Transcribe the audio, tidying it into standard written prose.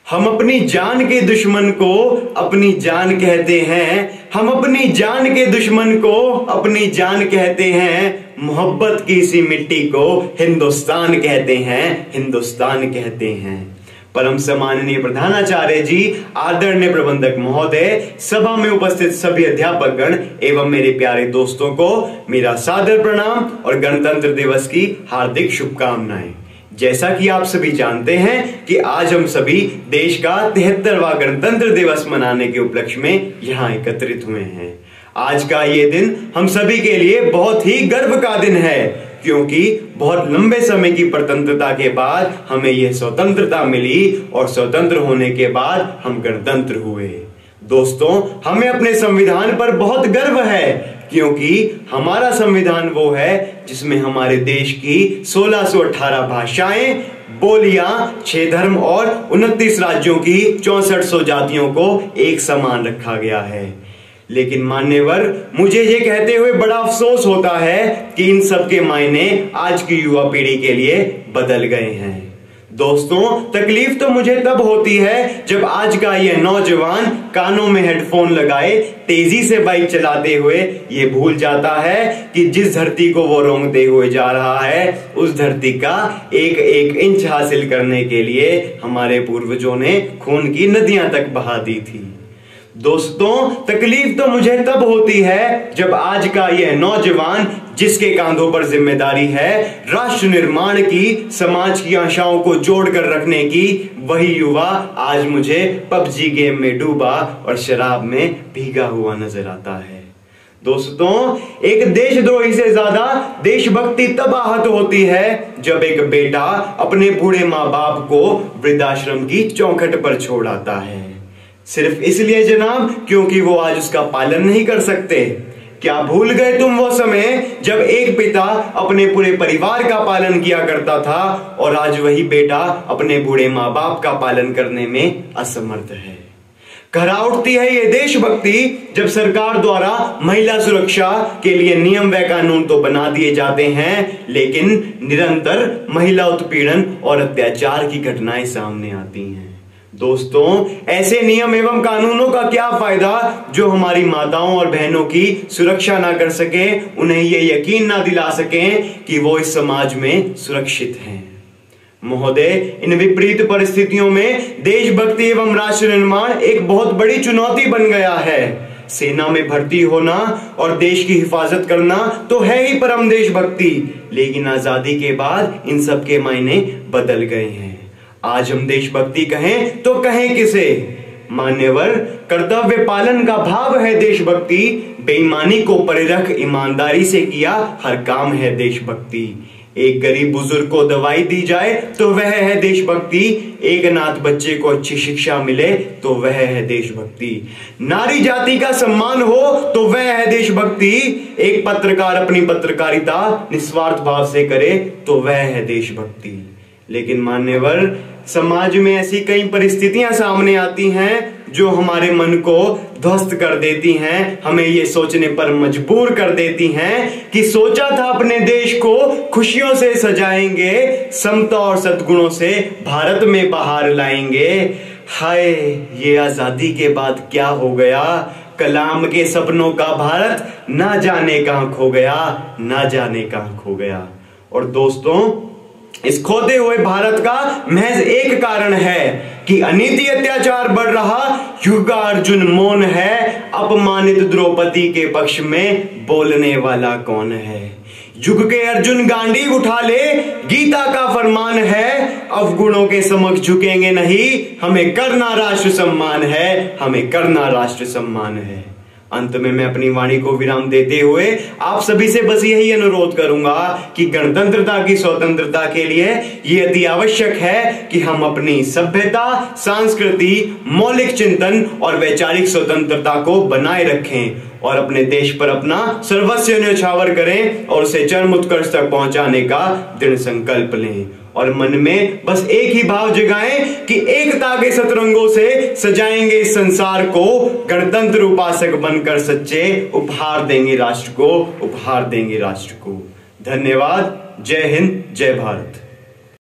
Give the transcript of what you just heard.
हम अपनी जान के दुश्मन को अपनी जान कहते हैं, हम अपनी जान के दुश्मन को अपनी जान कहते हैं। मोहब्बत की इसी मिट्टी को हिंदुस्तान कहते हैं, हिंदुस्तान कहते हैं। परम सम्माननीय प्रधानाचार्य जी, आदरणीय प्रबंधक महोदय, सभा में उपस्थित सभी अध्यापक गण एवं मेरे प्यारे दोस्तों को मेरा सादर प्रणाम और गणतंत्र दिवस की हार्दिक शुभकामनाएं। जैसा कि आप सभी जानते हैं कि आज हम सभी देश का 73वां गणतंत्र दिवस मनाने के उपलक्ष्य में यहाँ एकत्रित हुए हैं। आज का ये दिन हम सभी के लिए बहुत ही गर्व का दिन है, क्योंकि बहुत लंबे समय की स्वतंत्रता के बाद हमें यह स्वतंत्रता मिली और स्वतंत्र होने के बाद हम गणतंत्र हुए। दोस्तों, हमें अपने संविधान पर बहुत गर्व है, क्योंकि हमारा संविधान वो है जिसमें हमारे देश की 1618 भाषाएं, बोलियां, 6 धर्म और 29 राज्यों की 6400 जातियों को एक समान रखा गया है। लेकिन मान्यवर, मुझे ये कहते हुए बड़ा अफसोस होता है कि इन सब के मायने आज की युवा पीढ़ी के लिए बदल गए हैं। दोस्तों, तकलीफ तो मुझे तब होती है जब आज का यह नौजवान कानों में हेडफोन लगाए तेजी से बाइक चलाते हुए ये भूल जाता है कि जिस धरती को वो रोंगते हुए जा रहा है, उस धरती का एक एक इंच हासिल करने के लिए हमारे पूर्वजों ने खून की नदियां तक बहा दी थी। दोस्तों, तकलीफ तो मुझे तब होती है जब आज का यह नौजवान, जिसके कांधों पर जिम्मेदारी है राष्ट्र निर्माण की, समाज की आशाओं को जोड़कर रखने की, वही युवा आज मुझे पबजी गेम में डूबा और शराब में भीगा हुआ नजर आता है। दोस्तों, एक देशद्रोही से ज्यादा देशभक्ति तब आहत होती है जब एक बेटा अपने बूढ़े माँ बाप को वृद्धाश्रम की चौखट पर छोड़ आता है, सिर्फ इसलिए जनाब क्योंकि वो आज उसका पालन नहीं कर सकते। क्या भूल गए तुम वो समय जब एक पिता अपने पूरे परिवार का पालन किया करता था और आज वही बेटा अपने बूढ़े माँ बाप का पालन करने में असमर्थ है। खरा उठती है ये देशभक्ति जब सरकार द्वारा महिला सुरक्षा के लिए नियम व कानून तो बना दिए जाते हैं, लेकिन निरंतर महिला उत्पीड़न और अत्याचार की घटनाएं सामने आती हैं। दोस्तों, ऐसे नियम एवं कानूनों का क्या फायदा जो हमारी माताओं और बहनों की सुरक्षा ना कर सके, उन्हें ये यकीन ना दिला सकें कि वो इस समाज में सुरक्षित हैं। महोदय, इन विपरीत परिस्थितियों में देशभक्ति एवं राष्ट्र निर्माण एक बहुत बड़ी चुनौती बन गया है। सेना में भर्ती होना और देश की हिफाजत करना तो है ही परम देशभक्ति, लेकिन आजादी के बाद इन सब के मायने बदल गए हैं। आज हम देशभक्ति कहें तो कहें किसे? मान्यवर, कर्तव्य पालन का भाव है देशभक्ति, बेईमानी को परे रख ईमानदारी से किया हर काम है देशभक्ति। एक गरीब बुजुर्ग को दवाई दी जाए तो वह है देशभक्ति, एक अनाथ बच्चे को अच्छी शिक्षा मिले तो वह है देशभक्ति, नारी जाति का सम्मान हो तो वह है देशभक्ति, एक पत्रकार अपनी पत्रकारिता निस्वार्थ भाव से करे तो वह है देशभक्ति। लेकिन मान्यवर, समाज में ऐसी कई परिस्थितियां सामने आती हैं जो हमारे मन को ध्वस्त कर देती हैं, हमें ये सोचने पर मजबूर कर देती हैं कि सोचा था अपने देश को खुशियों से सजाएंगे, समता और सद्गुणों से भारत में बहार लाएंगे। हाय, ये आजादी के बाद क्या हो गया? कलाम के सपनों का भारत ना जाने कहां खो गया, ना जाने कहां खो गया। और दोस्तों, इस खोते हुए भारत का महज एक कारण है कि अनीति अत्याचार बढ़ रहा, युग का अर्जुन मौन है, अपमानित द्रौपदी के पक्ष में बोलने वाला कौन है? युग के अर्जुन गांडीव उठा ले, गीता का फरमान है, अवगुणों के समक्ष झुकेंगे नहीं, हमें करना राष्ट्र सम्मान है, हमें करना राष्ट्र सम्मान है। अंत में मैं अपनी वाणी को विराम देते हुए आप सभी से बस यही अनुरोध करूंगा कि गणतंत्रता की स्वतंत्रता के लिए यह अति आवश्यक है कि हम अपनी सभ्यता, संस्कृति, मौलिक चिंतन और वैचारिक स्वतंत्रता को बनाए रखें और अपने देश पर अपना सर्वस्व न्यौछावर करें और उसे चरम उत्कर्ष तक पहुंचाने का दृढ़ संकल्प लें। और मन में बस एक ही भाव जगाएं कि एकता के सतरंगों से सजाएंगे इस संसार को, गणतंत्र उपासक बनकर सच्चे उपहार देंगे राष्ट्र को, उपहार देंगे राष्ट्र को। धन्यवाद। जय हिंद, जय भारत।